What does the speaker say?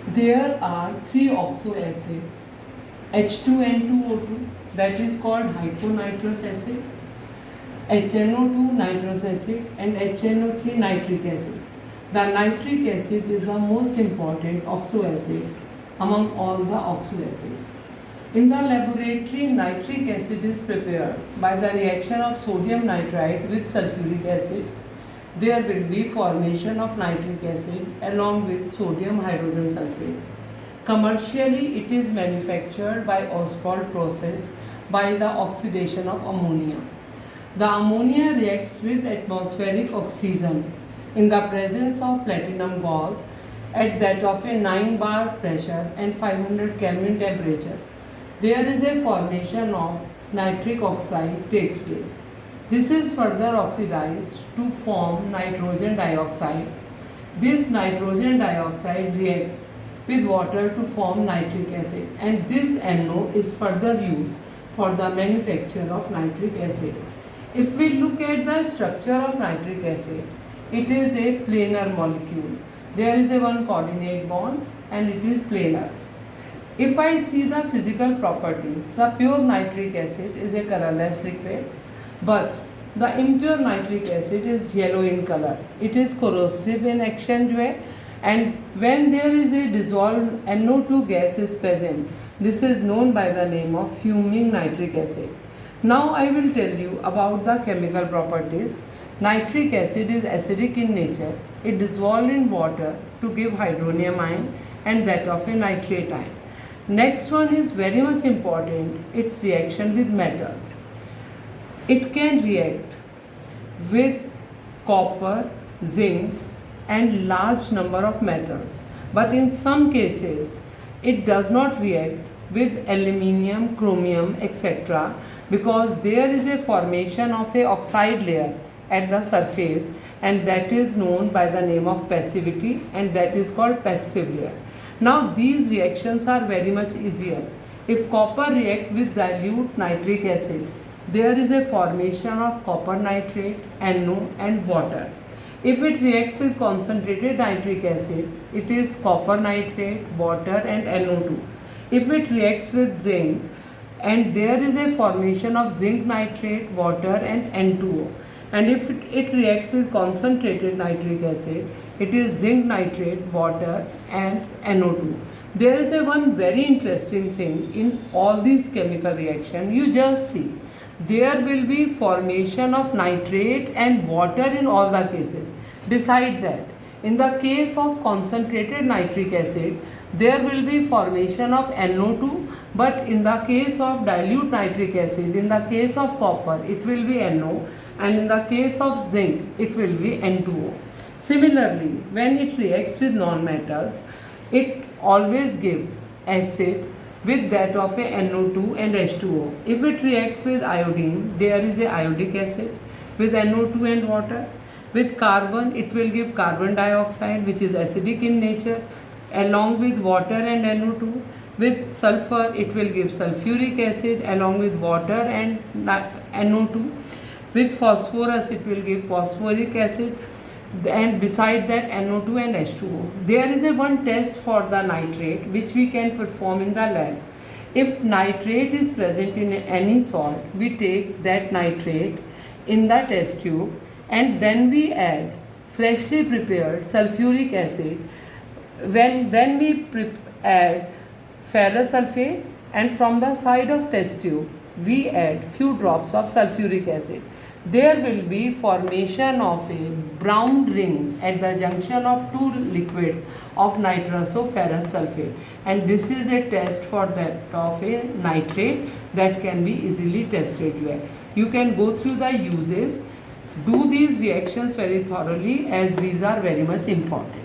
There are three oxo acids, H2N2O2, that is called hyponitrous acid, HNO2 nitrous acid, and HNO3 nitric acid. The nitric acid is the most important oxo acid among all the oxo acids. In the laboratory, nitric acid is prepared by the reaction of sodium nitrite with sulfuric acid. There will be formation of nitric acid along with sodium hydrogen sulfate. Commercially, it is manufactured by Ostwald process by the oxidation of ammonia. The ammonia reacts with atmospheric oxygen in the presence of platinum gauze at that of a 9 bar pressure and 500 Kelvin temperature. There is a formation of nitric oxide takes place. This is further oxidized to form nitrogen dioxide. This nitrogen dioxide reacts with water to form nitric acid, and this NO is further used for the manufacture of nitric acid. If we look at the structure of nitric acid, it is a planar molecule. There is a one coordinate bond and it is planar. If I see the physical properties, the pure nitric acid is a colorless liquid, but the impure nitric acid is yellow in color. It is corrosive in exchange way, and when there is a dissolved NO2 gas is present, this is known by the name of fuming nitric acid. Now I will tell you about the chemical properties. Nitric acid is acidic in nature. It dissolves in water to give hydronium ion and that of a nitrate ion. Next one is very much important, its reaction with metals. It can react with copper, zinc and large number of metals. But in some cases, it does not react with aluminium, chromium, etc. because there is a formation of a oxide layer at the surface, and that is known by the name of passivity, and that is called passive layer. Now these reactions are very much easier. If copper reacts with dilute nitric acid, there is a formation of copper nitrate, NO and water. If it reacts with concentrated nitric acid, it is copper nitrate, water and NO2. If it reacts with zinc, and there is a formation of zinc nitrate, water and N2O. And if it reacts with concentrated nitric acid, it is zinc nitrate, water and NO2. There is a one very interesting thing in all these chemical reactions. You just see, there will be formation of nitrate and water in all the cases. Beside that, in the case of concentrated nitric acid, there will be formation of NO2, but in the case of dilute nitric acid, in the case of copper, it will be NO, and in the case of zinc, it will be N2O. Similarly, when it reacts with non-metals, it always gives acid with that of a NO2 and H2O. If it reacts with iodine, there is a iodic acid with NO2 and water. With carbon, it will give carbon dioxide, which is acidic in nature, along with water and NO2. With sulfur, it will give sulfuric acid along with water and NO2. With phosphorus, it will give phosphoric acid, and beside that NO2 and H2O. There is a one test for the nitrate which we can perform in the lab. If nitrate is present in any salt, we take that nitrate in the test tube and then we add freshly prepared sulfuric acid. When we add ferrous sulfate, and from the side of test tube we add few drops of sulfuric acid, there will be formation of a brown ring at the junction of two liquids of nitroso-ferrous sulfate, and this is a test for that of a nitrate that can be easily tested here. You can go through the uses, do these reactions very thoroughly as these are very much important.